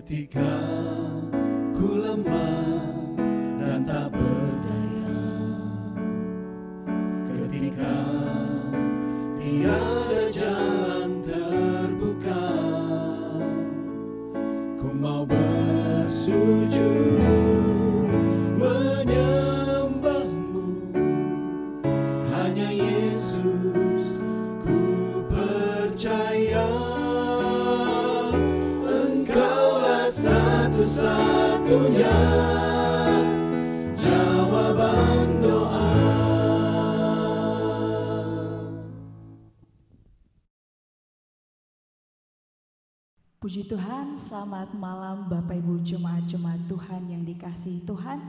Ketika ku lemah dan tak berdaya, ketika tiada jalan terbuka, ku mau bersujud menyembahmu. Hanya Yesus ku percaya, Engkaulah satu-satunya jawaban doa. Puji Tuhan, selamat malam Bapak Ibu jemaat-jemaat Tuhan yang dikasihi Tuhan.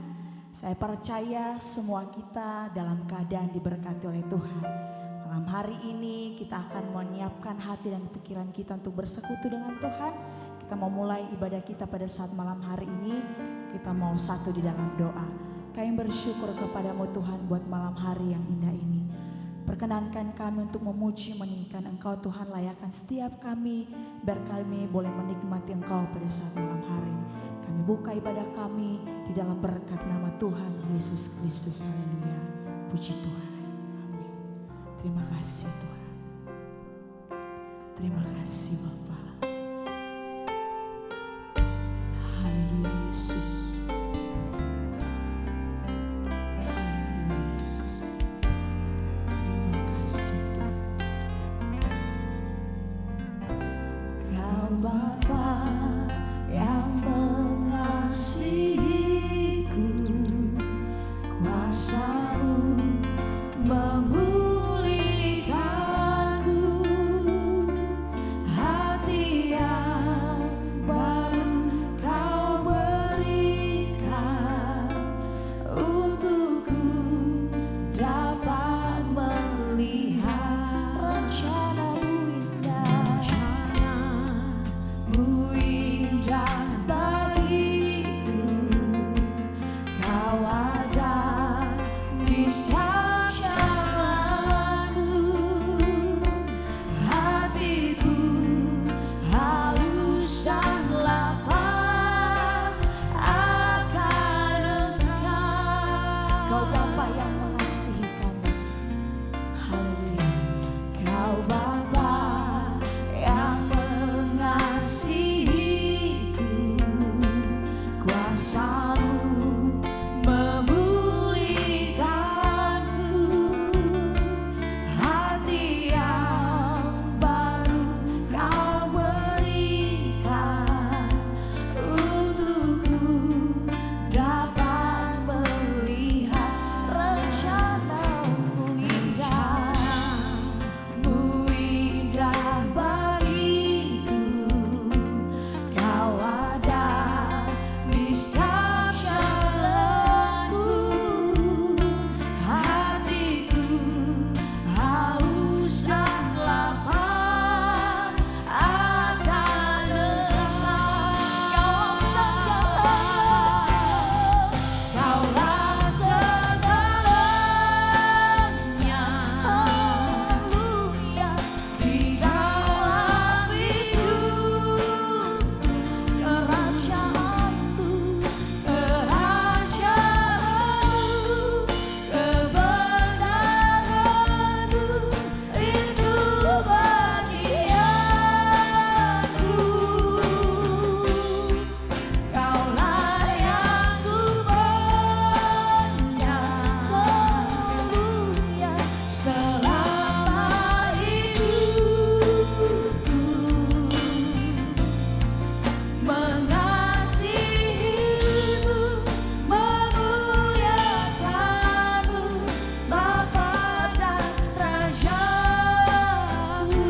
Saya percaya semua kita dalam keadaan diberkati oleh Tuhan. Malam hari ini kita akan menyiapkan hati dan pikiran kita untuk bersekutu dengan Tuhan. Kita mau mulai ibadah kita pada saat malam hari ini. Kita mau satu di dalam doa. Kami bersyukur kepadamu Tuhan buat malam hari yang indah ini. Perkenankan kami untuk memuji meninggikan Engkau Tuhan, layakkan setiap kami biar kami boleh menikmati Engkau pada saat malam hari ini. Kami buka ibadah kami di dalam berkat nama Tuhan Yesus Kristus. Haleluya. Puji Tuhan. Amin. Terima kasih Tuhan. Terima kasih Bapa. Haleluya Yesus. Bapa yang mengasihiku, kuasa-Mu memulihkanku, hati yang baru Kau berikan, untukku dapat melihat rencana-Mu indah. Indah bagiku, Kau ada di setiap jalanku, hatiku haus dan lapar akan Engkau. Kau Bapa yang mengasihi kami. Haleluya. Kau Bapa yang mengasihiku, kuasa-Mu memulihkanku, hati yang baru Kau berikan, untukku dapat melihat rencana-Mu indah. Mu indah bagiku, Kau ada di setiap jalanku, hatiku haus dan lapar akan Engkau. Kaulah segalanya, haleluya, di dalam hidup. Kerajaan-Mu, kerajaan-Mu, kebenaran-Mu, itu bagianku. Kaulah yang ku pandang, haleluya, selama hidupku. Mengasihi-Mu, memuliakan-Mu, Bapa dan Raja-Ku.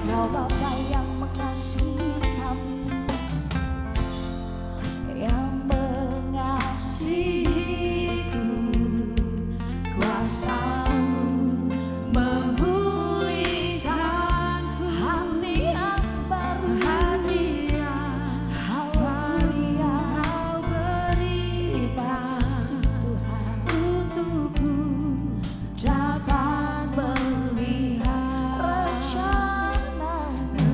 Kau Bapa yang mengasihi kami, Yang mengasihiku, kuasa-Mu memulihkanku, hati yang baru, hati yang baru Kau berikan, untukku dapat melihat rencana-Mu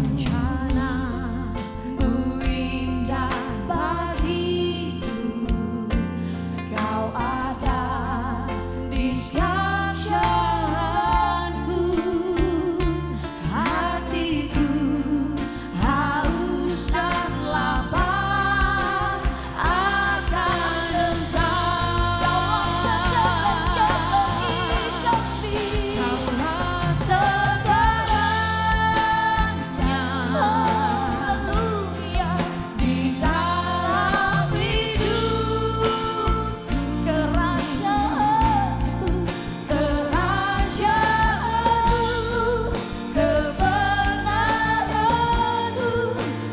indah. setiap jalanku, hatiku haus dan lapar akan Engkau. Kaulah segalanya, haleluya, di dalam hidup. Kerajaanmu, kerajaanmu, kebenaranmu,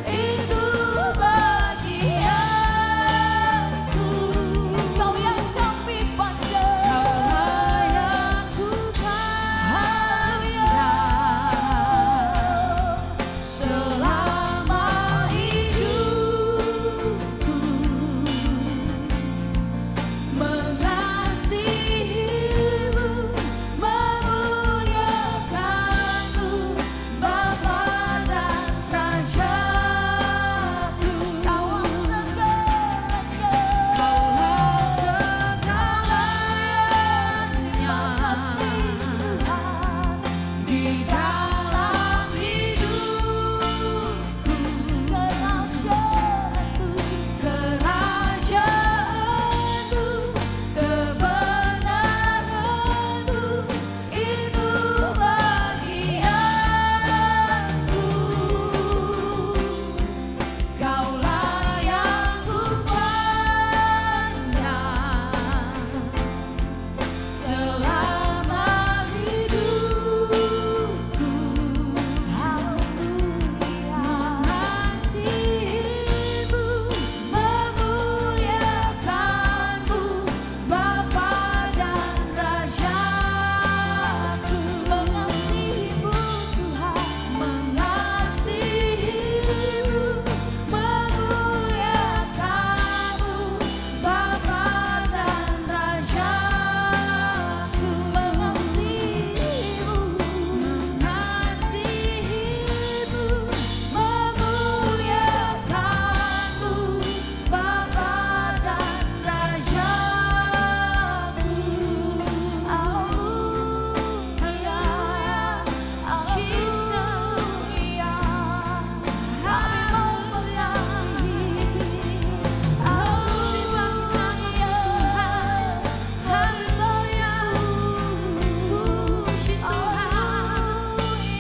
itu bagianku. Kau yang kami pandang, Kaulah yang ku pandang selama hidupku. Mengasihimu, memuliakanmu, Bapa dan Rajaku. Kaulah segalanya, Kaulah segalanya, di dalam hidupku. Kerajaanmu, kerajaanmu, kebenaranmu, itu bagianku. Kaulah yang ku pandang selama hidupku. Haleluya. Mengasihimu, memuliakanmu, Bapa dan Rajaku. Mengasihimu Tuhan, mengasihimu, memuliakanmu, Bapa dan Rajaku. Mengasihimu, memuliakanmu, Bapa dan Rajaku. Haleluya, haleluya, kami mengasihi. Haleluya, haleluya, puji Tuhan.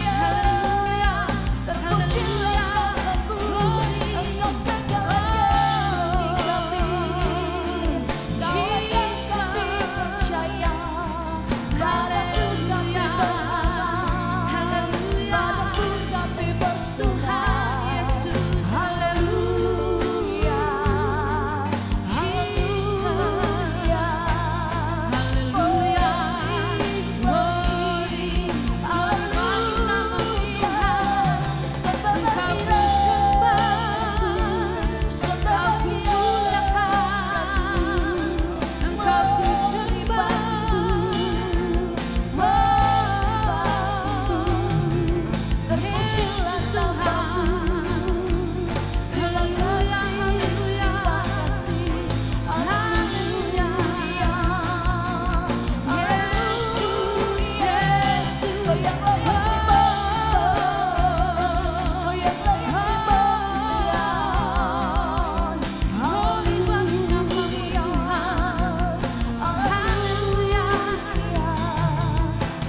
Haleluya, terpujilah Engkau segalanya bagi kami. Kau yang kami percaya, padamu kami berharap, padamu kami bersumpah. Haleluya, haleluya, haleluya, haleluya. Engkau disembah, Engkau dimuliakan, Engkau disembah. Terpujilah Tuhan. Haleluya, haleluya,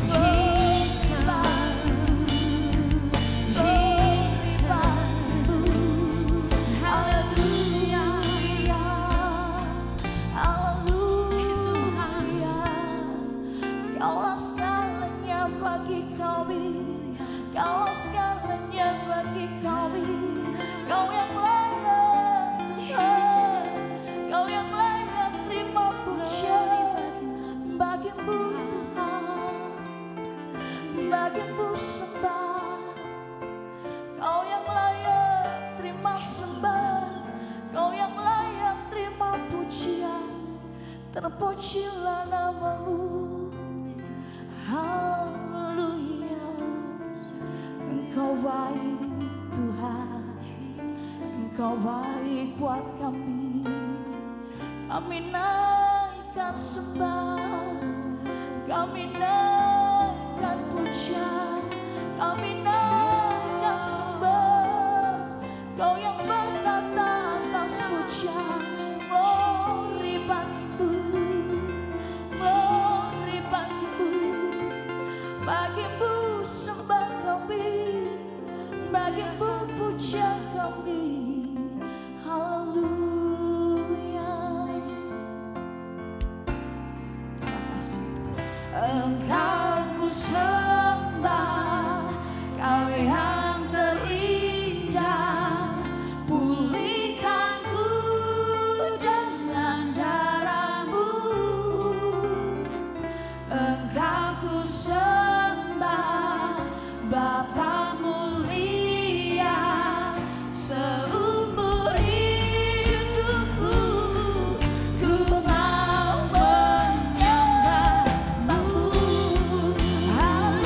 Yesus, Yesus, Kau yang layak dipujian. Haleluya, haleluya, Kaulah segalanya bagi kami, Kaulah segalanya bagi kami. Kau yang layak Tuhan, Kau yang layak terima pujian. Bagimu Tuhan, bagimu sembah. Kau yang layak terima sembah, Kau yang layak terima pujian. Terpujilah namamu. Haleluya, Engkau baik Tuhan, Engkau baik buat kami. Kami naikkan sembah, kami naikkan puja, kami naikkan sembah. Kau yang bertata atas puja, glory bagimu, glory bagimu. Bagimu sembah kami, bagimu puja kami. Haleluya. Terima kasih. Engkau ku sembah, Kau yang terindah. Pulihkanku dengan darah-Mu. Engkau ku sembah, Bapa mulia. Seumur hidupku ku mau menyembah-Mu. Haleluya.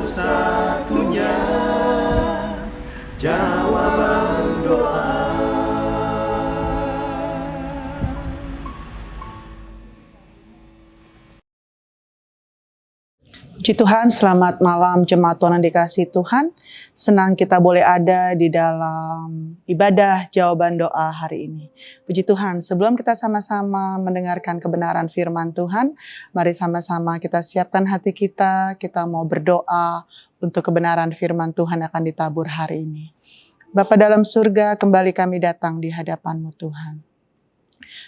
satu-satunya jawaban doa. Puji Tuhan, selamat malam jemaat Tuhan yang dikasihi Tuhan. Senang kita boleh ada di dalam ibadah jawaban doa hari ini. Puji Tuhan, sebelum kita sama-sama mendengarkan kebenaran firman Tuhan, mari sama-sama kita siapkan hati kita mau berdoa untuk kebenaran firman Tuhan akan ditabur hari ini. Bapa dalam surga, kembali kami datang di hadapan-Mu Tuhan.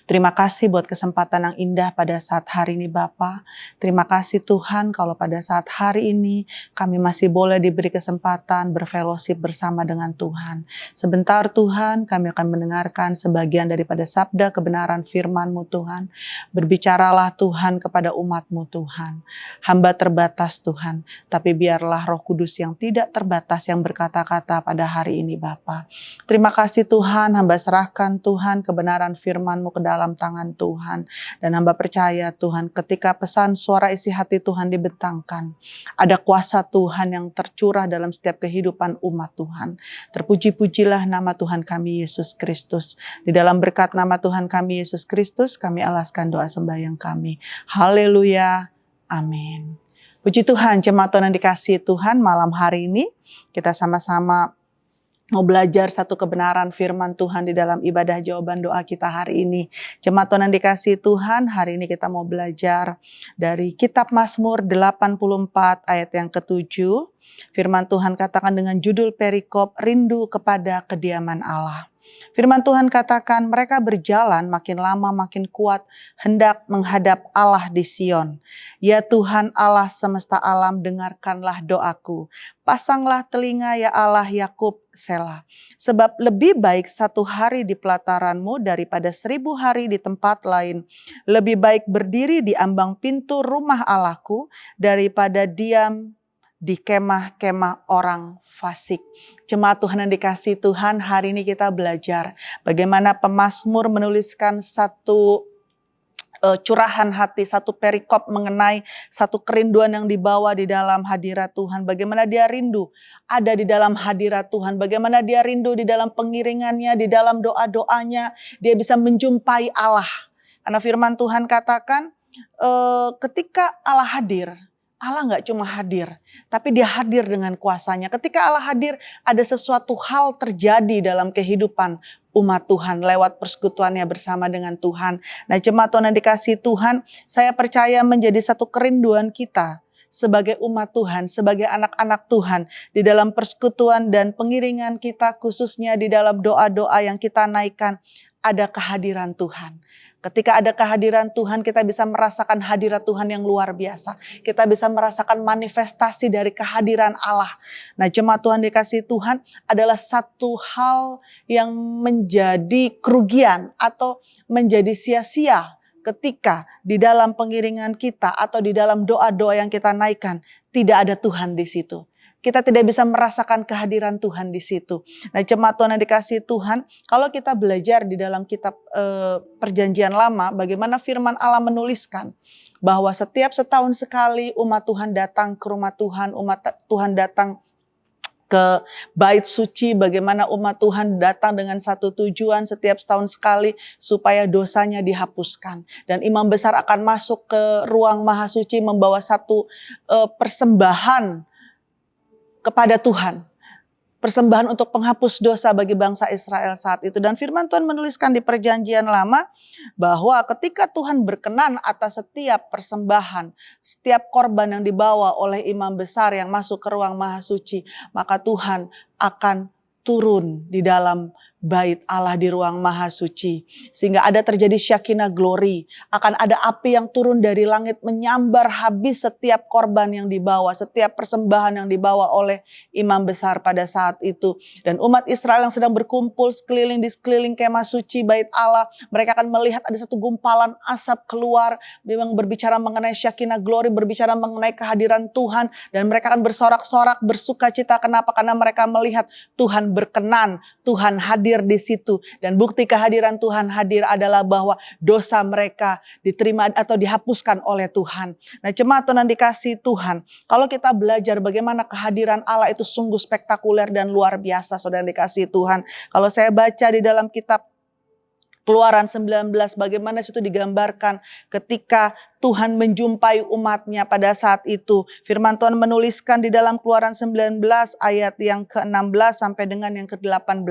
Terima kasih buat kesempatan yang indah pada saat hari ini Bapa. Terima kasih Tuhan kalau pada saat hari ini kami masih boleh diberi kesempatan berfellowship bersama dengan Tuhan. Sebentar Tuhan, kami akan mendengarkan sebagian daripada sabda kebenaran firman-Mu Tuhan. Berbicaralah Tuhan kepada umat-Mu Tuhan. Hamba terbatas Tuhan, tapi biarlah Roh Kudus yang tidak terbatas yang berkata-kata pada hari ini Bapa. Terima kasih Tuhan, hamba serahkan Tuhan kebenaran firman-Mu ke dalam tangan Tuhan. Dan hamba percaya Tuhan ketika pesan suara isi hati Tuhan dibentangkan, ada kuasa Tuhan yang tercurah dalam setiap kehidupan umat Tuhan. Terpuji-pujilah nama Tuhan kami Yesus Kristus. Di dalam berkat nama Tuhan kami Yesus Kristus, kami alaskan doa sembahyang kami. Haleluya. Amin. Puji Tuhan, jemaat Tuhan yang dikasihi Tuhan, malam hari ini kita sama-sama mau belajar satu kebenaran firman Tuhan di dalam ibadah jawaban doa kita hari ini. Jemaat Tuhan yang dikasihi Tuhan, hari ini kita mau belajar dari kitab Mazmur 84 ayat yang ke-7. Firman Tuhan katakan dengan judul perikop, rindu kepada kediaman Allah. Firman Tuhan katakan mereka berjalan makin lama makin kuat hendak menghadap Allah di Sion. Ya Tuhan Allah semesta alam, dengarkanlah doaku. Pasanglah telinga ya Allah Yakub, Selah. Sebab lebih baik 1 hari di pelataran-Mu daripada 1000 hari di tempat lain. Lebih baik berdiri di ambang pintu rumah Allahku daripada diam di kemah-kemah orang fasik. Jemaat Tuhan yang dikasihi Tuhan, hari ini kita belajar bagaimana pemazmur menuliskan satu curahan hati, satu perikop mengenai satu kerinduan yang dibawa di dalam hadirat Tuhan. Bagaimana dia rindu ada di dalam hadirat Tuhan. Bagaimana dia rindu di dalam pengiringannya, di dalam doa-doanya. Dia bisa menjumpai Allah. Karena firman Tuhan katakan ketika Allah hadir, Allah nggak cuma hadir, tapi dia hadir dengan kuasanya. Ketika Allah hadir, ada sesuatu hal terjadi dalam kehidupan umat Tuhan lewat persekutuannya bersama dengan Tuhan. Nah, jemaat Tuhan yang dikasihi Tuhan, saya percaya menjadi satu kerinduan kita sebagai umat Tuhan, sebagai anak-anak Tuhan, di dalam persekutuan dan pengiringan kita, khususnya di dalam doa-doa yang kita naikkan, ada kehadiran Tuhan. Ketika ada kehadiran Tuhan, kita bisa merasakan hadirat Tuhan yang luar biasa. Kita bisa merasakan manifestasi dari kehadiran Allah. Nah, jemaat Tuhan dikasihi Tuhan adalah satu hal yang menjadi kerugian atau menjadi sia-sia ketika di dalam pengiringan kita atau di dalam doa-doa yang kita naikkan tidak ada Tuhan di situ. Kita tidak bisa merasakan kehadiran Tuhan di situ. Nah, jemaat Tuhan yang dikasihi Tuhan, kalau kita belajar di dalam kitab Perjanjian Lama, bagaimana firman Allah menuliskan bahwa setiap setahun sekali umat Tuhan datang ke rumah Tuhan, umat Tuhan datang ke bait suci, bagaimana umat Tuhan datang dengan satu tujuan setiap setahun sekali supaya dosanya dihapuskan. Dan imam besar akan masuk ke ruang maha suci membawa satu persembahan kepada Tuhan. Persembahan untuk penghapus dosa bagi bangsa Israel saat itu. Dan firman Tuhan menuliskan di Perjanjian Lama bahwa ketika Tuhan berkenan atas setiap persembahan, setiap korban yang dibawa oleh imam besar yang masuk ke ruang maha suci, maka Tuhan akan turun di dalam bait Allah di ruang maha suci. Sehingga ada terjadi Syakinah glory. Akan ada api yang turun dari langit menyambar habis setiap korban yang dibawa. Setiap persembahan yang dibawa oleh imam besar pada saat itu. Dan umat Israel yang sedang berkumpul di sekeliling kemah suci bait Allah. Mereka akan melihat ada satu gumpalan asap keluar. Memang berbicara mengenai Syakinah glory. Berbicara mengenai kehadiran Tuhan. Dan mereka akan bersorak-sorak bersuka cita. Kenapa? Karena mereka melihat Tuhan berkenan. Tuhan hadir hadir di situ. Dan bukti kehadiran Tuhan hadir adalah bahwa dosa mereka diterima atau dihapuskan oleh Tuhan. Nah, jemaat Tuhan dikasihi Tuhan, kalau kita belajar bagaimana kehadiran Allah itu sungguh spektakuler dan luar biasa, saudara dikasihi Tuhan. Kalau saya baca di dalam kitab Keluaran 19, bagaimana situ digambarkan ketika Tuhan menjumpai umatnya pada saat itu. Firman Tuhan menuliskan di dalam Keluaran 19 ayat yang ke-16 sampai dengan yang ke-18.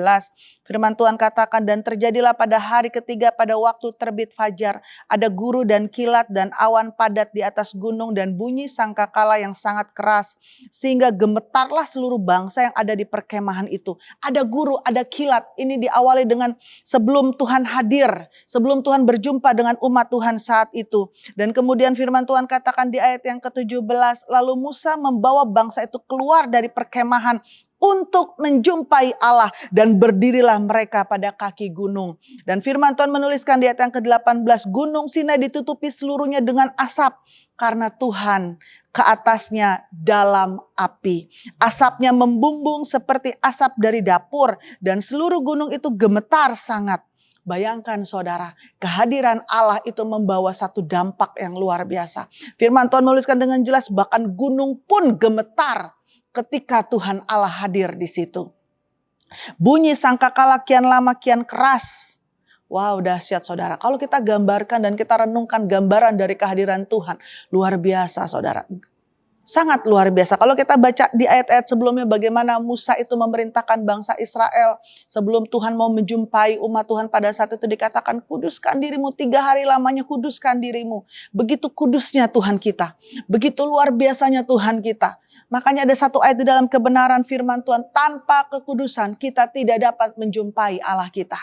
Firman Tuhan katakan, dan terjadilah pada hari ketiga pada waktu terbit fajar, ada guru dan kilat dan awan padat di atas gunung dan bunyi sangkakala yang sangat keras. Sehingga gemetarlah seluruh bangsa yang ada di perkemahan itu. Ada guru, ada kilat. Ini diawali dengan sebelum Tuhan hadir, sebelum Tuhan berjumpa dengan umat Tuhan saat itu. Dan kemudian firman Tuhan katakan di ayat yang ke-17, lalu Musa membawa bangsa itu keluar dari perkemahan untuk menjumpai Allah, dan berdirilah mereka pada kaki gunung. Dan firman Tuhan menuliskan di ayat yang ke-18, gunung Sinai ditutupi seluruhnya dengan asap karena Tuhan ke atasnya dalam api. Asapnya membumbung seperti asap dari dapur dan seluruh gunung itu gemetar sangat. Bayangkan saudara, kehadiran Allah itu membawa satu dampak yang luar biasa. Firman Tuhan menuliskan dengan jelas, bahkan gunung pun gemetar ketika Tuhan Allah hadir di situ. Bunyi sangkakala kian lama kian keras. Wow, dahsyat saudara. Kalau kita gambarkan dan kita renungkan gambaran dari kehadiran Tuhan, luar biasa saudara. Sangat luar biasa. Kalau kita baca di ayat-ayat sebelumnya bagaimana Musa itu memerintahkan bangsa Israel sebelum Tuhan mau menjumpai umat Tuhan pada saat itu dikatakan, kuduskan dirimu 3 hari lamanya, kuduskan dirimu. Begitu kudusnya Tuhan kita. Begitu luar biasanya Tuhan kita. Makanya ada satu ayat di dalam kebenaran firman Tuhan, tanpa kekudusan kita tidak dapat menjumpai Allah kita.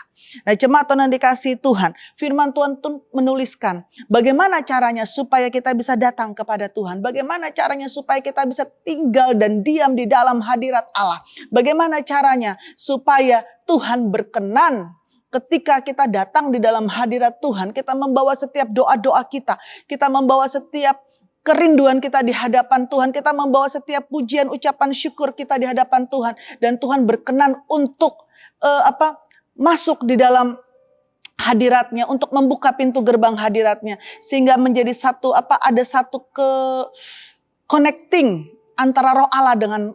Nah, jemaat Tuhan yang dikasihi Tuhan, firman Tuhan menuliskan bagaimana caranya supaya kita bisa datang kepada Tuhan. Bagaimana caranya supaya kita bisa tinggal dan diam di dalam hadirat Allah. Bagaimana caranya supaya Tuhan berkenan ketika kita datang di dalam hadirat Tuhan. Kita membawa setiap doa-doa kita. Kita membawa setiap kerinduan kita di hadapan Tuhan. Kita membawa setiap pujian, ucapan syukur kita di hadapan Tuhan. Dan Tuhan berkenan untuk masuk di dalam hadiratnya, untuk membuka pintu gerbang hadiratnya. Sehingga menjadi satu, ada satu connecting antara roh Allah dengan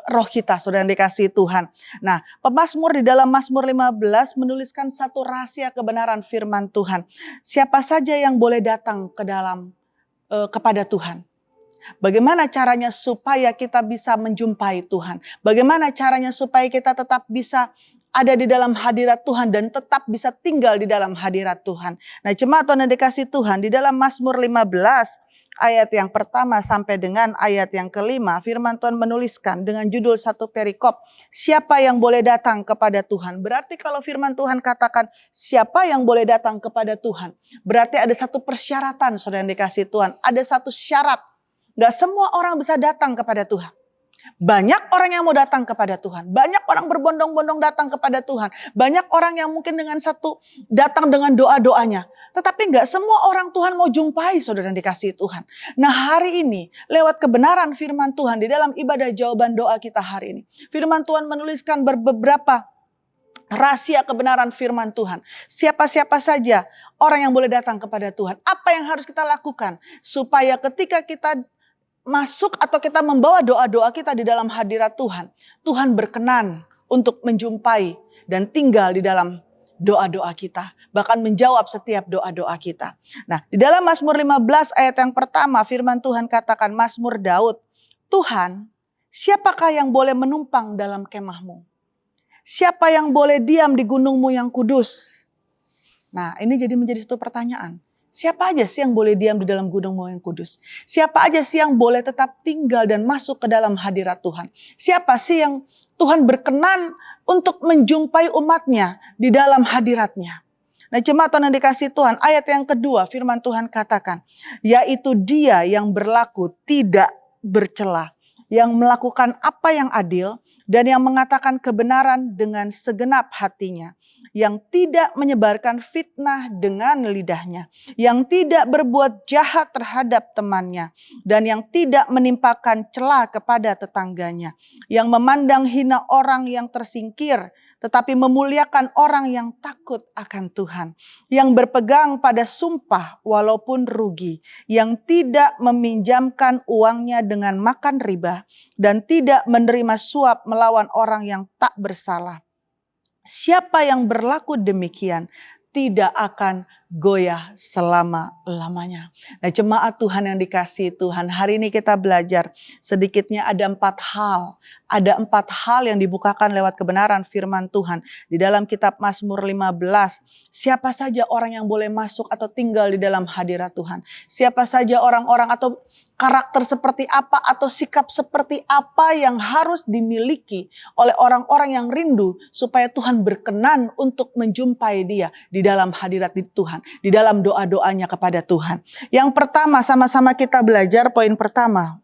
roh kita, saudara yang dikasihi Tuhan. Nah, pemazmur di dalam Mazmur 15 menuliskan satu rahasia kebenaran firman Tuhan. Siapa saja yang boleh datang ke dalam kepada Tuhan. Bagaimana caranya supaya kita bisa menjumpai Tuhan? Bagaimana caranya supaya kita tetap bisa ada di dalam hadirat Tuhan dan tetap bisa tinggal di dalam hadirat Tuhan? Nah, jemaat Tuhan yang dikasihi Tuhan, di dalam Mazmur 15 ayat yang pertama sampai dengan ayat yang kelima, firman Tuhan menuliskan dengan judul satu perikop, siapa yang boleh datang kepada Tuhan. Berarti kalau firman Tuhan katakan siapa yang boleh datang kepada Tuhan, berarti ada satu persyaratan, saudara yang dikasihi Tuhan. Ada satu syarat, gak semua orang bisa datang kepada Tuhan. Banyak orang yang mau datang kepada Tuhan. Banyak orang berbondong-bondong datang kepada Tuhan. Banyak orang yang mungkin dengan satu datang dengan doa-doanya. Tetapi gak semua orang Tuhan mau jumpai, saudara yang dikasihi Tuhan. Nah, hari ini lewat kebenaran firman Tuhan di dalam ibadah jawaban doa kita hari ini, firman Tuhan menuliskan beberapa rahasia kebenaran firman Tuhan. Siapa-siapa saja orang yang boleh datang kepada Tuhan. Apa yang harus kita lakukan supaya ketika kita masuk atau kita membawa doa-doa kita di dalam hadirat Tuhan, Tuhan berkenan untuk menjumpai dan tinggal di dalam doa-doa kita, bahkan menjawab setiap doa-doa kita. Nah, di dalam Mazmur 15 ayat yang pertama firman Tuhan katakan, Mazmur Daud, Tuhan, siapakah yang boleh menumpang dalam kemahmu? Siapa yang boleh diam di gunungmu yang kudus? Nah, ini menjadi satu pertanyaan. Siapa aja sih yang boleh diam di dalam gunungmu yang kudus? Siapa aja sih yang boleh tetap tinggal dan masuk ke dalam hadirat Tuhan? Siapa sih yang Tuhan berkenan untuk menjumpai umatnya di dalam hadiratnya? Nah, jemaat Tuhan yang dikasihi Tuhan, ayat yang kedua firman Tuhan katakan, yaitu dia yang berlaku tidak bercela, yang melakukan apa yang adil dan yang mengatakan kebenaran dengan segenap hatinya, yang tidak menyebarkan fitnah dengan lidahnya, yang tidak berbuat jahat terhadap temannya, dan yang tidak menimpakan celah kepada tetangganya, yang memandang hina orang yang tersingkir, tetapi memuliakan orang yang takut akan Tuhan, yang berpegang pada sumpah walaupun rugi, yang tidak meminjamkan uangnya dengan makan riba, dan tidak menerima suap melawan orang yang tak bersalah. Siapa yang berlaku demikian tidak akan goyah selama-lamanya. Nah, jemaat Tuhan yang dikasihi Tuhan, hari ini kita belajar sedikitnya ada 4 hal. Ada 4 hal yang dibukakan lewat kebenaran firman Tuhan. Di dalam kitab Mazmur 15, siapa saja orang yang boleh masuk atau tinggal di dalam hadirat Tuhan. Siapa saja orang-orang atau karakter seperti apa atau sikap seperti apa yang harus dimiliki oleh orang-orang yang rindu supaya Tuhan berkenan untuk menjumpai dia di dalam hadirat di Tuhan, di dalam doa-doanya kepada Tuhan. Yang pertama, sama-sama kita belajar poin pertama.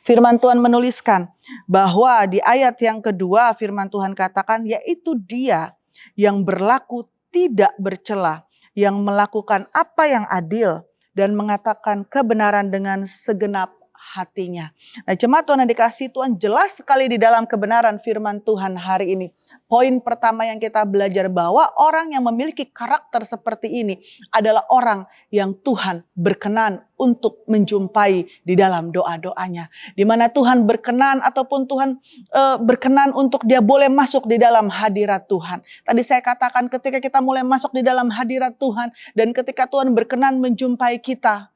Firman Tuhan menuliskan bahwa di ayat yang kedua firman Tuhan katakan, yaitu dia yang berlaku tidak bercela, yang melakukan apa yang adil dan mengatakan kebenaran dengan segenap hatinya. Nah, jemaat Tuhan yang dikasihi Tuhan, jelas sekali di dalam kebenaran firman Tuhan hari ini. Poin pertama yang kita belajar bahwa orang yang memiliki karakter seperti ini adalah orang yang Tuhan berkenan untuk menjumpai di dalam doa-doanya. Di mana Tuhan berkenan ataupun Tuhan berkenan untuk dia boleh masuk di dalam hadirat Tuhan. Tadi saya katakan ketika kita mulai masuk di dalam hadirat Tuhan dan ketika Tuhan berkenan menjumpai kita,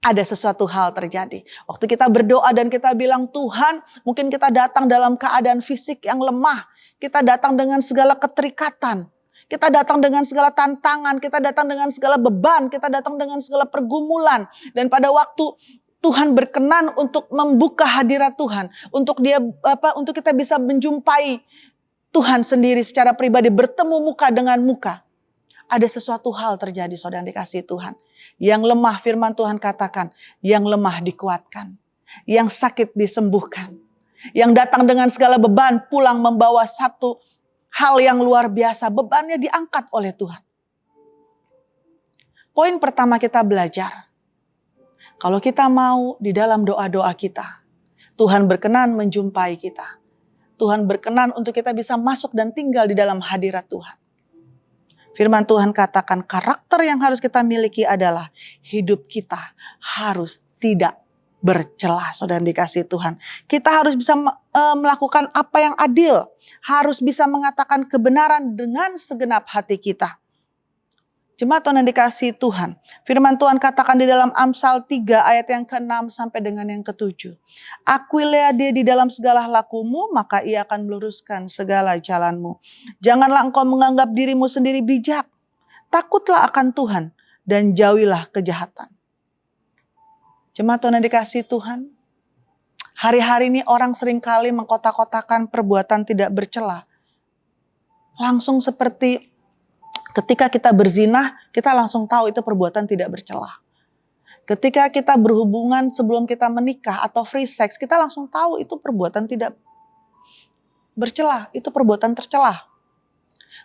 ada sesuatu hal terjadi. Waktu kita berdoa dan kita bilang, Tuhan, mungkin kita datang dalam keadaan fisik yang lemah. Kita datang dengan segala keterikatan. Kita datang dengan segala tantangan. Kita datang dengan segala beban. Kita datang dengan segala pergumulan. Dan pada waktu Tuhan berkenan untuk membuka hadirat Tuhan. Untuk kita bisa menjumpai Tuhan sendiri secara pribadi. Bertemu muka dengan muka. Ada sesuatu hal terjadi, saudara yang dikasihi Tuhan. Yang lemah firman Tuhan katakan, yang lemah dikuatkan. Yang sakit disembuhkan. Yang datang dengan segala beban pulang membawa satu hal yang luar biasa. Bebannya diangkat oleh Tuhan. Poin pertama kita belajar. Kalau kita mau di dalam doa-doa kita, Tuhan berkenan menjumpai kita. Tuhan berkenan untuk kita bisa masuk dan tinggal di dalam hadirat Tuhan. Firman Tuhan katakan karakter yang harus kita miliki adalah hidup kita harus tidak bercela, saudara yang dikasihi Tuhan. Kita harus bisa melakukan apa yang adil. Harus bisa mengatakan kebenaran dengan segenap hati kita. Jemaat Tuhan yang dikasihi Tuhan. Firman Tuhan katakan di dalam Amsal 3 ayat yang ke-6 sampai dengan yang ke-7. Akuilah dia di dalam segala lakumu, maka ia akan meluruskan segala jalanmu. Janganlah engkau menganggap dirimu sendiri bijak. Takutlah akan Tuhan dan jauhilah kejahatan. Jemaat Tuhan yang dikasihi Tuhan. Hari-hari ini orang seringkali mengkotak-kotakan perbuatan tidak bercela. Langsung seperti ketika kita berzinah, kita langsung tahu itu perbuatan tidak bercela. Ketika kita berhubungan sebelum kita menikah atau free sex, kita langsung tahu itu perbuatan tidak bercela, itu perbuatan tercela.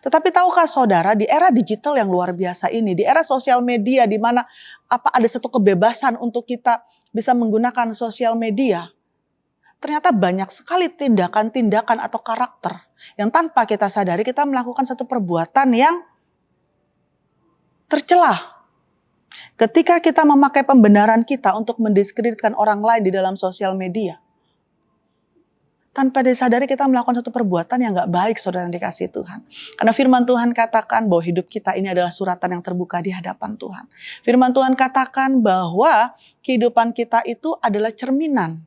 Tetapi tahukah saudara, di era digital yang luar biasa ini, di era sosial media di mana ada satu kebebasan untuk kita bisa menggunakan sosial media, ternyata banyak sekali tindakan-tindakan atau karakter yang tanpa kita sadari kita melakukan satu perbuatan yang tercelah. Ketika kita memakai pembenaran kita untuk mendiskreditkan orang lain di dalam sosial media, tanpa disadari kita melakukan satu perbuatan yang gak baik, saudara yang dikasihi Tuhan. Karena firman Tuhan katakan bahwa hidup kita ini adalah suratan yang terbuka di hadapan Tuhan. Firman Tuhan katakan bahwa kehidupan kita itu adalah cerminan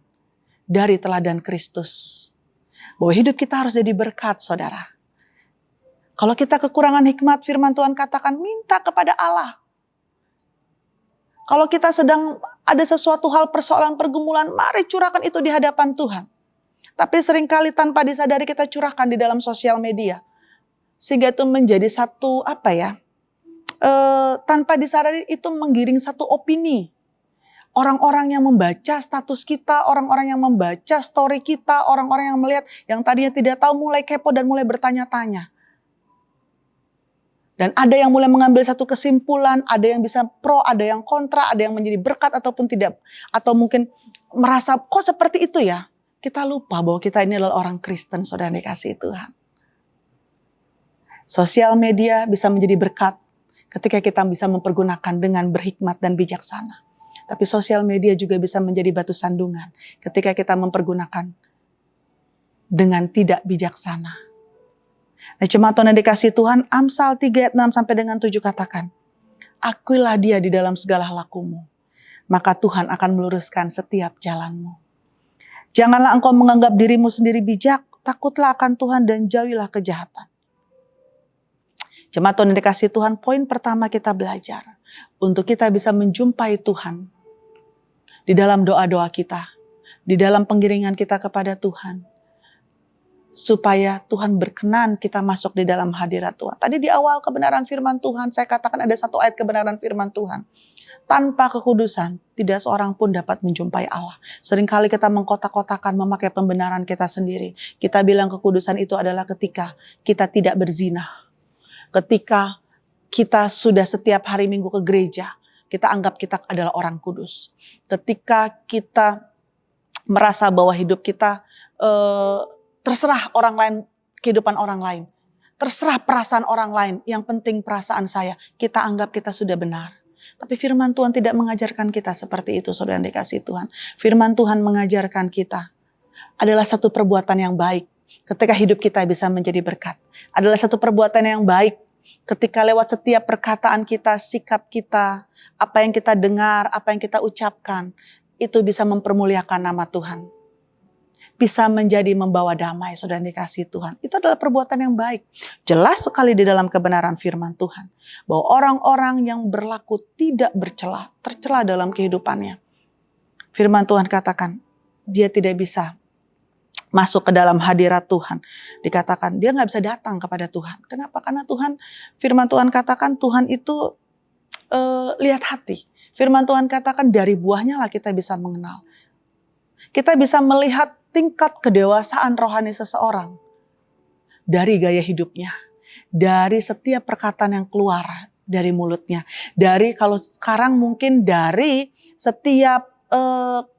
dari teladan Kristus. Bahwa hidup kita harus jadi berkat, saudara. Kalau kita kekurangan hikmat, firman Tuhan katakan minta kepada Allah. Kalau kita sedang ada sesuatu hal persoalan pergumulan, mari curahkan itu di hadapan Tuhan. Tapi seringkali tanpa disadari kita curahkan di dalam sosial media. Sehingga itu menjadi satu tanpa disadari itu menggiring satu opini. Orang-orang yang membaca status kita, orang-orang yang membaca story kita, orang-orang yang melihat yang tadinya tidak tahu mulai kepo dan mulai bertanya-tanya. Dan ada yang mulai mengambil satu kesimpulan, ada yang bisa pro, ada yang kontra, ada yang menjadi berkat ataupun tidak. Atau mungkin merasa kok seperti itu ya. Kita lupa bahwa kita ini adalah orang Kristen, saudara yang dikasihi Tuhan. Sosial media bisa menjadi berkat ketika kita bisa mempergunakan dengan berhikmat dan bijaksana. Tapi sosial media juga bisa menjadi batu sandungan ketika kita mempergunakan dengan tidak bijaksana. Nah, jemaat Tuhan yang dikasihi Tuhan, Amsal 3 ayat 6 sampai dengan 7 katakan, akuilah dia di dalam segala lakumu, maka Tuhan akan meluruskan setiap jalanmu. Janganlah engkau menganggap dirimu sendiri bijak, takutlah akan Tuhan dan jauhilah kejahatan. Jemaat Tuhan yang dikasihi Tuhan, poin pertama kita belajar untuk kita bisa menjumpai Tuhan di dalam doa-doa kita, di dalam pengiringan kita kepada Tuhan, supaya Tuhan berkenan kita masuk di dalam hadirat Tuhan. Tadi di awal kebenaran firman Tuhan, saya katakan ada satu ayat kebenaran firman Tuhan. Tanpa kekudusan, tidak seorang pun dapat menjumpai Allah. Seringkali kita mengkotak-kotakan, memakai pembenaran kita sendiri. Kita bilang kekudusan itu adalah ketika kita tidak berzina. Ketika kita sudah setiap hari Minggu ke gereja, kita anggap kita adalah orang kudus. Ketika kita merasa bahwa hidup kita terserah orang lain, kehidupan orang lain. Terserah perasaan orang lain, yang penting perasaan saya. Kita anggap kita sudah benar. Tapi firman Tuhan tidak mengajarkan kita seperti itu, saudara yang dikasihi Tuhan. Firman Tuhan mengajarkan kita adalah satu perbuatan yang baik ketika hidup kita bisa menjadi berkat. Adalah satu perbuatan yang baik ketika lewat setiap perkataan kita, sikap kita, apa yang kita dengar, apa yang kita ucapkan, itu bisa mempermuliakan nama Tuhan. Bisa menjadi membawa damai, saudara yang dikasihi Tuhan. Itu adalah perbuatan yang baik. Jelas sekali di dalam kebenaran firman Tuhan, bahwa orang-orang yang berlaku tidak bercela, tercela dalam kehidupannya. Firman Tuhan katakan, dia tidak bisa masuk ke dalam hadirat Tuhan. Dikatakan, dia nggak bisa datang kepada Tuhan. Kenapa? Karena Tuhan, firman Tuhan katakan, Tuhan itu lihat hati. Firman Tuhan katakan, dari buahnya lah kita bisa mengenal. Kita bisa melihat tingkat kedewasaan rohani seseorang dari gaya hidupnya, dari setiap perkataan yang keluar dari mulutnya, dari kalau sekarang mungkin dari setiap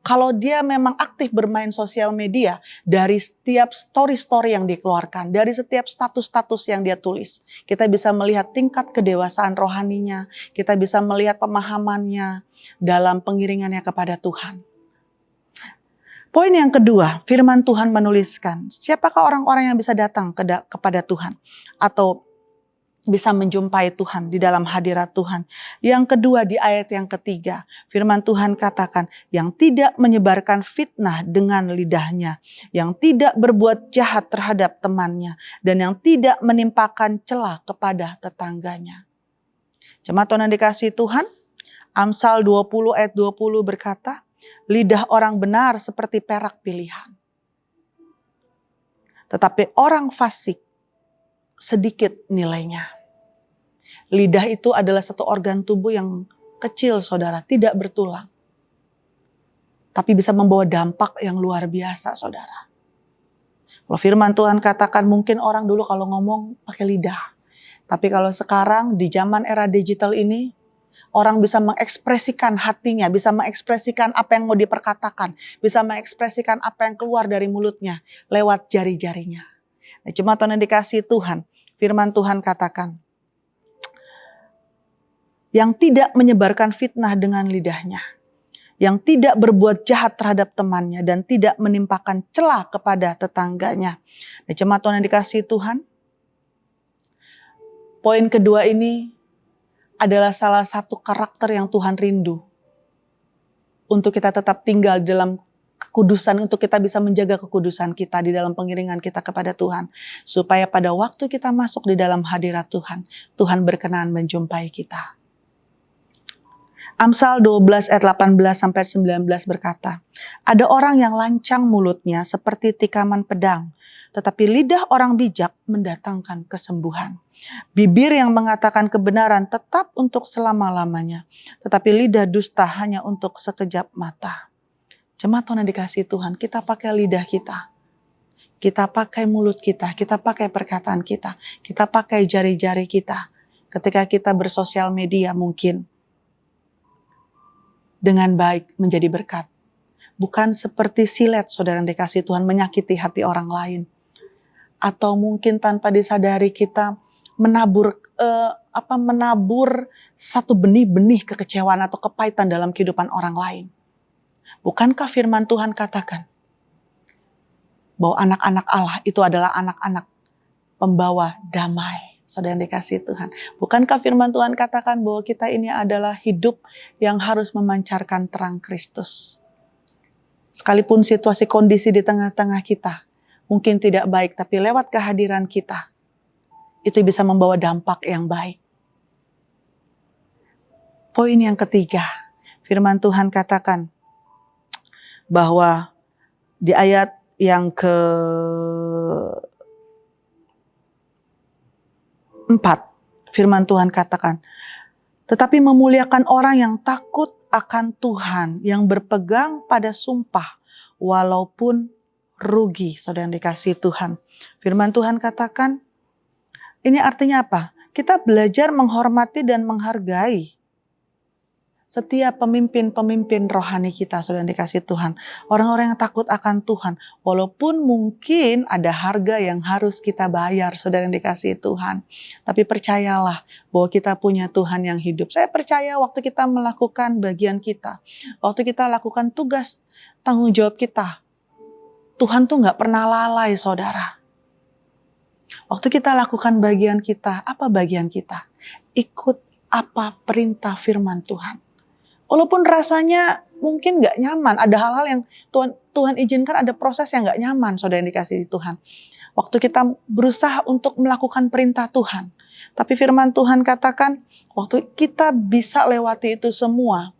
kalau dia memang aktif bermain sosial media, dari setiap story-story yang dikeluarkan, dari setiap status-status yang dia tulis, kita bisa melihat tingkat kedewasaan rohaninya, kita bisa melihat pemahamannya dalam pengiringannya kepada Tuhan. Poin yang kedua, firman Tuhan menuliskan, siapakah orang-orang yang bisa datang kepada Tuhan atau bisa menjumpai Tuhan di dalam hadirat Tuhan. Yang kedua di ayat yang ketiga, firman Tuhan katakan, yang tidak menyebarkan fitnah dengan lidahnya, yang tidak berbuat jahat terhadap temannya, dan yang tidak menimpakan celah kepada tetangganya. Jemaat Tuhan yang dikasihi Tuhan, Amsal 20 ayat 20 berkata, lidah orang benar seperti perak pilihan. Tetapi orang fasik sedikit nilainya. Lidah itu adalah satu organ tubuh yang kecil, saudara, tidak bertulang. Tapi bisa membawa dampak yang luar biasa, saudara. Kalau firman Tuhan katakan mungkin orang dulu kalau ngomong pakai lidah. Tapi kalau sekarang di zaman era digital ini, orang bisa mengekspresikan hatinya, bisa mengekspresikan apa yang mau diperkatakan, bisa mengekspresikan apa yang keluar dari mulutnya lewat jari-jarinya. Nah, jemaat Tuhan yang dikasihi Tuhan, firman Tuhan katakan, yang tidak menyebarkan fitnah dengan lidahnya, yang tidak berbuat jahat terhadap temannya, dan tidak menimpakan celah kepada tetangganya. Nah, jemaat Tuhan yang dikasihi Tuhan, poin kedua ini adalah salah satu karakter yang Tuhan rindu untuk kita tetap tinggal dalam kekudusan, untuk kita bisa menjaga kekudusan kita di dalam pengiringan kita kepada Tuhan, supaya pada waktu kita masuk di dalam hadirat Tuhan, Tuhan berkenan menjumpai kita. Amsal 12 ayat 18 sampai 19 berkata, ada orang yang lancang mulutnya seperti tikaman pedang, tetapi lidah orang bijak mendatangkan kesembuhan. Bibir yang mengatakan kebenaran tetap untuk selama-lamanya, tetapi lidah dusta hanya untuk sekejap mata. Jemaat Tuhan yang dikasihi Tuhan, kita pakai lidah kita. Kita pakai mulut kita pakai perkataan kita pakai jari-jari kita. Ketika kita bersosial media mungkin dengan baik menjadi berkat. Bukan seperti silet, saudara yang dikasihi Tuhan, menyakiti hati orang lain. Atau mungkin tanpa disadari kita menabur satu benih-benih kekecewaan atau kepahitan dalam kehidupan orang lain. Bukankah firman Tuhan katakan bahwa anak-anak Allah itu adalah anak-anak pembawa damai? Saudara yang dikasihi Tuhan. Bukankah firman Tuhan katakan bahwa kita ini adalah hidup yang harus memancarkan terang Kristus? Sekalipun situasi kondisi di tengah-tengah kita mungkin tidak baik, tapi lewat kehadiran kita, itu bisa membawa dampak yang baik. Poin yang ketiga, firman Tuhan katakan bahwa di ayat yang ke-4, firman Tuhan katakan, tetapi memuliakan orang yang takut akan Tuhan, yang berpegang pada sumpah, walaupun rugi. Saudara yang dikasihi Tuhan. Firman Tuhan katakan, ini artinya apa? Kita belajar menghormati dan menghargai setiap pemimpin-pemimpin rohani kita, saudara yang dikasihi Tuhan. Orang-orang yang takut akan Tuhan. Walaupun mungkin ada harga yang harus kita bayar, saudara yang dikasihi Tuhan. Tapi percayalah bahwa kita punya Tuhan yang hidup. Saya percaya waktu kita melakukan bagian kita, waktu kita lakukan tugas tanggung jawab kita, Tuhan tuh gak pernah lalai, saudara. Waktu kita lakukan bagian kita, apa bagian kita? Ikut apa perintah firman Tuhan. Walaupun rasanya mungkin gak nyaman, ada hal-hal yang Tuhan izinkan, ada proses yang gak nyaman, saudara yang dikasihi Tuhan. Waktu kita berusaha untuk melakukan perintah Tuhan. Tapi firman Tuhan katakan, waktu kita bisa lewati itu semua,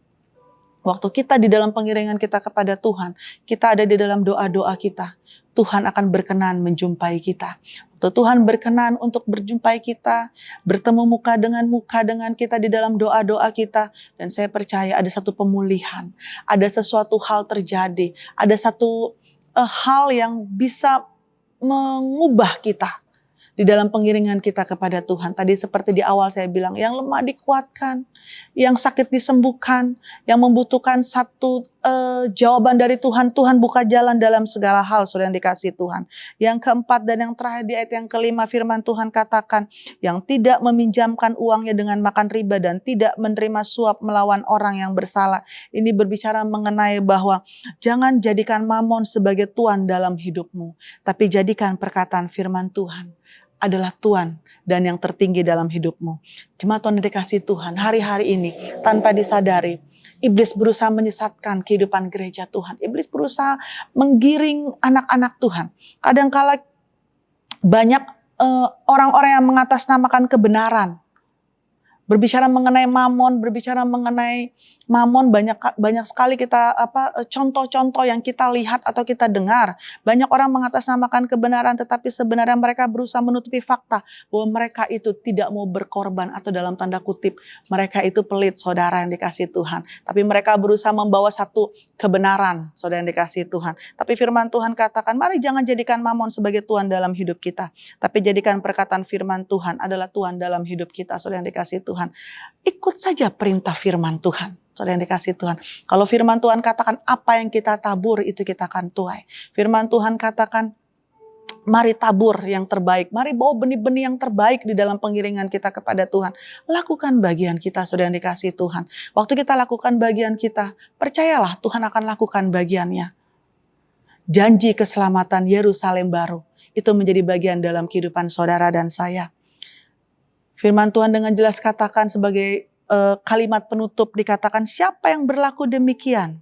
waktu kita di dalam pengiringan kita kepada Tuhan, kita ada di dalam doa-doa kita, Tuhan akan berkenan menjumpai kita. Waktu Tuhan berkenan untuk berjumpai kita, bertemu muka dengan kita di dalam doa-doa kita. Dan saya percaya ada satu pemulihan, ada sesuatu hal terjadi, ada satu hal yang bisa mengubah kita di dalam pengiringan kita kepada Tuhan. Tadi seperti di awal saya bilang, yang lemah dikuatkan, yang sakit disembuhkan, yang membutuhkan satu jawaban dari Tuhan. Tuhan buka jalan dalam segala hal, saudara yang dikasihi Tuhan. Yang keempat dan yang terakhir di ayat yang kelima, firman Tuhan katakan, yang tidak meminjamkan uangnya dengan makan riba dan tidak menerima suap melawan orang yang bersalah. Ini berbicara mengenai bahwa jangan jadikan mamon sebagai tuan dalam hidupmu, tapi jadikan perkataan firman Tuhan adalah Tuhan dan yang tertinggi dalam hidupmu. Jemaat Tuhan yang dikasihi Tuhan, hari-hari ini tanpa disadari, iblis berusaha menyesatkan kehidupan gereja Tuhan. Iblis berusaha menggiring anak-anak Tuhan. Kadangkala banyak orang-orang yang mengatasnamakan kebenaran, berbicara mengenai mamon, banyak sekali kita contoh-contoh yang kita lihat atau kita dengar. Banyak orang mengatasnamakan kebenaran, tetapi sebenarnya mereka berusaha menutupi fakta bahwa mereka itu tidak mau berkorban, atau dalam tanda kutip mereka itu pelit, saudara yang dikasihi Tuhan. Tapi mereka berusaha membawa satu kebenaran, saudara yang dikasihi Tuhan. Tapi firman Tuhan katakan, mari jangan jadikan mamon sebagai tuan dalam hidup kita, tapi jadikan perkataan firman Tuhan adalah tuan dalam hidup kita, saudara yang dikasihi Tuhan. Ikut saja perintah firman Tuhan, saudara yang dikasihi Tuhan. Kalau firman Tuhan katakan apa yang kita tabur itu kita akan tuai. Firman Tuhan katakan, mari tabur yang terbaik, mari bawa benih-benih yang terbaik di dalam pengiringan kita kepada Tuhan. Lakukan bagian kita, saudara yang dikasihi Tuhan. Waktu kita lakukan bagian kita, percayalah Tuhan akan lakukan bagiannya. Janji keselamatan Yerusalem baru itu menjadi bagian dalam kehidupan saudara dan saya. Firman Tuhan dengan jelas katakan sebagai kalimat penutup, dikatakan siapa yang berlaku demikian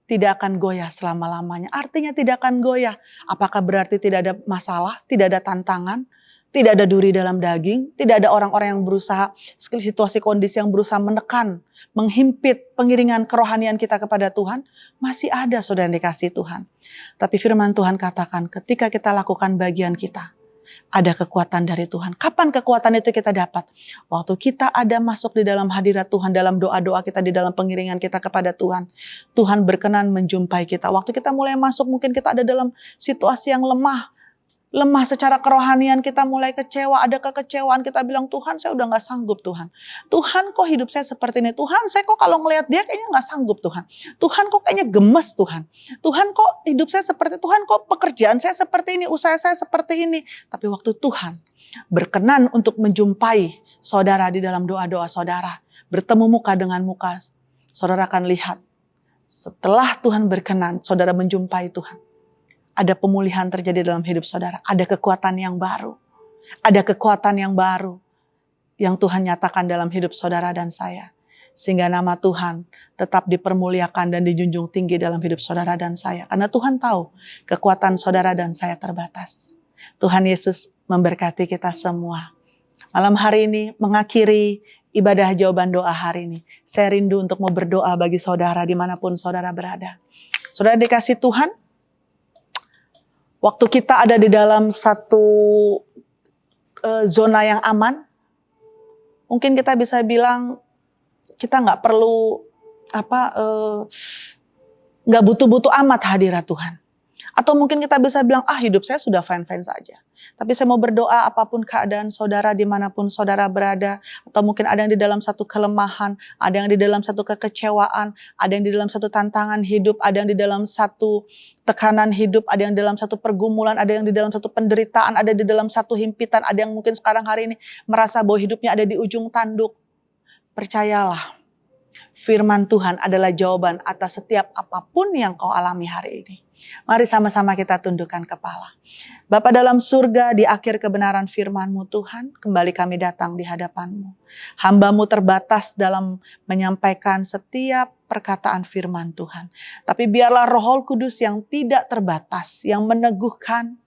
tidak akan goyah selama-lamanya. Artinya tidak akan goyah. Apakah berarti tidak ada masalah, tidak ada tantangan, tidak ada duri dalam daging, tidak ada orang-orang yang berusaha, situasi kondisi yang berusaha menekan, menghimpit pengiringan kerohanian kita kepada Tuhan? Masih ada, saudara yang dikasihi Tuhan. Tapi firman Tuhan katakan ketika kita lakukan bagian kita, ada kekuatan dari Tuhan. Kapan kekuatan itu kita dapat? Waktu kita ada masuk di dalam hadirat Tuhan, dalam doa-doa kita, di dalam pengiringan kita kepada Tuhan. Tuhan berkenan menjumpai kita. Waktu kita mulai masuk, mungkin kita ada dalam situasi yang lemah. lemah secara kerohanian, kita mulai kecewa, ada kekecewaan, kita bilang, Tuhan saya udah gak sanggup Tuhan. Tuhan kok hidup saya seperti ini, Tuhan saya kok kalau ngelihat dia kayaknya gak sanggup Tuhan. Tuhan kok kayaknya gemes Tuhan. Tuhan kok hidup saya seperti, Tuhan kok pekerjaan saya seperti ini, usaha saya seperti ini. Tapi waktu Tuhan berkenan untuk menjumpai saudara di dalam doa-doa saudara, bertemu muka dengan muka, saudara akan lihat setelah Tuhan berkenan, saudara menjumpai Tuhan. Ada pemulihan terjadi dalam hidup saudara. Ada kekuatan yang baru. Ada kekuatan yang baru yang Tuhan nyatakan dalam hidup saudara dan saya. Sehingga nama Tuhan tetap dipermuliakan dan dijunjung tinggi dalam hidup saudara dan saya. Karena Tuhan tahu kekuatan saudara dan saya terbatas. Tuhan Yesus memberkati kita semua. Malam hari ini mengakhiri ibadah jawaban doa hari ini. Saya rindu untuk mau berdoa bagi saudara dimanapun saudara berada. Saudara dikasih Tuhan, waktu kita ada di dalam satu zona yang aman, mungkin kita bisa bilang kita nggak perlu nggak butuh-butuh amat hadirat Tuhan. Atau mungkin kita bisa bilang, hidup saya sudah fine-fine saja. Tapi saya mau berdoa apapun keadaan saudara dimanapun saudara berada. Atau mungkin ada yang di dalam satu kelemahan, ada yang di dalam satu kekecewaan, ada yang di dalam satu tantangan hidup, ada yang di dalam satu tekanan hidup, ada yang di dalam satu pergumulan, ada yang di dalam satu penderitaan, ada di dalam satu himpitan, ada yang mungkin sekarang hari ini merasa bahwa hidupnya ada di ujung tanduk. Percayalah, firman Tuhan adalah jawaban atas setiap apapun yang kau alami hari ini. Mari sama-sama kita tundukkan kepala. Bapa dalam surga, di akhir kebenaran firman-Mu Tuhan, kembali kami datang di hadapan-Mu. Hamba-Mu terbatas dalam menyampaikan setiap perkataan firman Tuhan. Tapi biarlah Roh Kudus yang tidak terbatas, yang meneguhkan,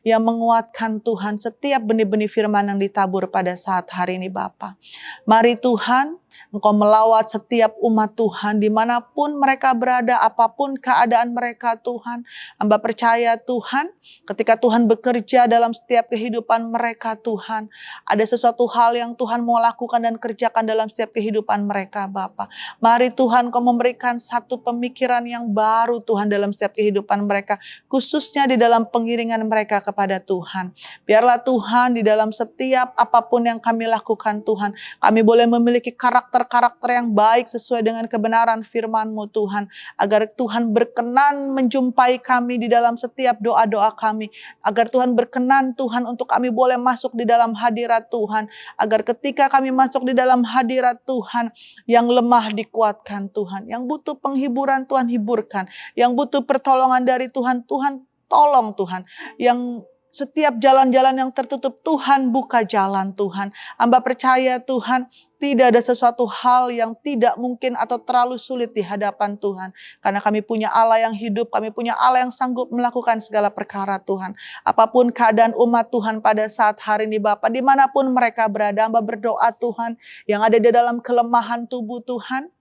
yang menguatkan Tuhan setiap benih-benih firman yang ditabur pada saat hari ini Bapa. Mari Tuhan, Engkau melawat setiap umat Tuhan dimanapun mereka berada, apapun keadaan mereka Tuhan. Hamba percaya Tuhan, ketika Tuhan bekerja dalam setiap kehidupan mereka Tuhan, ada sesuatu hal yang Tuhan mau lakukan dan kerjakan dalam setiap kehidupan mereka Bapa. Mari Tuhan Kau memberikan satu pemikiran yang baru Tuhan dalam setiap kehidupan mereka, khususnya di dalam pengiringan mereka kepada Tuhan. Biarlah Tuhan di dalam setiap apapun yang kami lakukan Tuhan, kami boleh memiliki karakter-karakter yang baik sesuai dengan kebenaran firman-Mu Tuhan. Agar Tuhan berkenan menjumpai kami di dalam setiap doa-doa kami. Agar Tuhan berkenan Tuhan untuk kami boleh masuk di dalam hadirat Tuhan. Agar ketika kami masuk di dalam hadirat Tuhan, yang lemah dikuatkan Tuhan. Yang butuh penghiburan Tuhan hiburkan. Yang butuh pertolongan dari Tuhan, Tuhan tolong Tuhan. Yang setiap jalan-jalan yang tertutup, Tuhan buka jalan Tuhan. Hamba percaya Tuhan, tidak ada sesuatu hal yang tidak mungkin atau terlalu sulit di hadapan Tuhan. Karena kami punya Allah yang hidup, kami punya Allah yang sanggup melakukan segala perkara Tuhan. Apapun keadaan umat Tuhan pada saat hari ini Bapa, dimanapun mereka berada, hamba berdoa Tuhan, yang ada di dalam kelemahan tubuh Tuhan,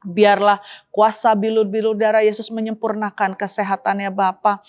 biarlah kuasa bilur-bilur darah Yesus menyempurnakan kesehatannya Bapa.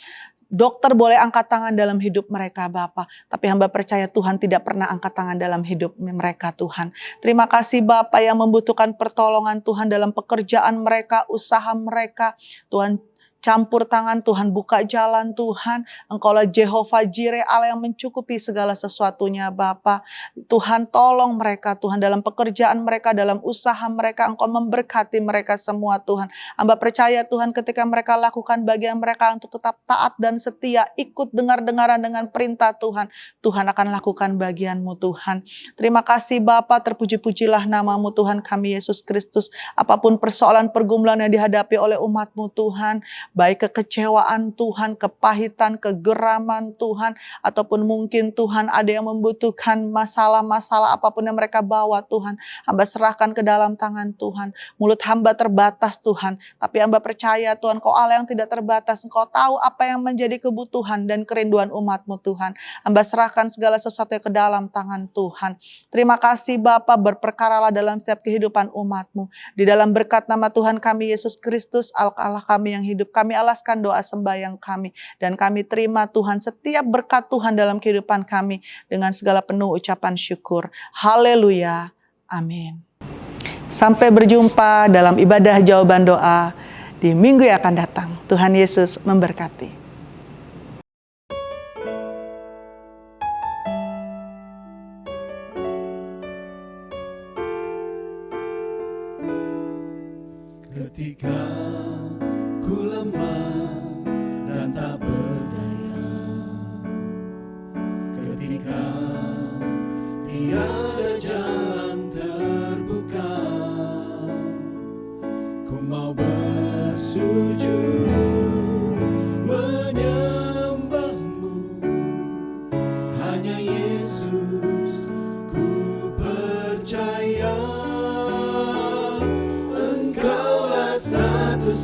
Dokter boleh angkat tangan dalam hidup mereka Bapa, tapi hamba percaya Tuhan tidak pernah angkat tangan dalam hidup mereka Tuhan. Terima kasih Bapa yang membutuhkan pertolongan Tuhan dalam pekerjaan mereka, usaha mereka. Tuhan campur tangan, Tuhan buka jalan Tuhan. Engkaulah Jehovah Jireh, Allah yang mencukupi segala sesuatunya Bapa. Tuhan tolong mereka Tuhan dalam pekerjaan mereka, dalam usaha mereka. Engkau memberkati mereka semua Tuhan. Hamba percaya Tuhan ketika mereka lakukan bagian mereka untuk tetap taat dan setia, ikut dengar-dengaran dengan perintah Tuhan. Tuhan akan lakukan bagian-Mu Tuhan. Terima kasih Bapa, terpuji-pujilah nama-Mu Tuhan kami Yesus Kristus. Apapun persoalan pergumulan yang dihadapi oleh umat-Mu Tuhan, baik kekecewaan Tuhan, kepahitan, kegeraman Tuhan, ataupun mungkin Tuhan ada yang membutuhkan masalah-masalah apapun yang mereka bawa Tuhan. Hamba serahkan ke dalam tangan Tuhan. Mulut hamba terbatas Tuhan, tapi hamba percaya Tuhan Kau Allah yang tidak terbatas. Engkau tahu apa yang menjadi kebutuhan dan kerinduan umat-Mu Tuhan. Hamba serahkan segala sesuatu ke dalam tangan Tuhan. Terima kasih Bapa, berperkaralah dalam setiap kehidupan umat-Mu. Di dalam berkat nama Tuhan kami Yesus Kristus, Allah kami yang hidup, kami alaskan doa sembahyang kami. Dan kami terima Tuhan setiap berkat Tuhan dalam kehidupan kami dengan segala penuh ucapan syukur. Haleluya. Amin. Sampai berjumpa dalam ibadah jawaban doa di minggu yang akan datang. Tuhan Yesus memberkati. ku lemah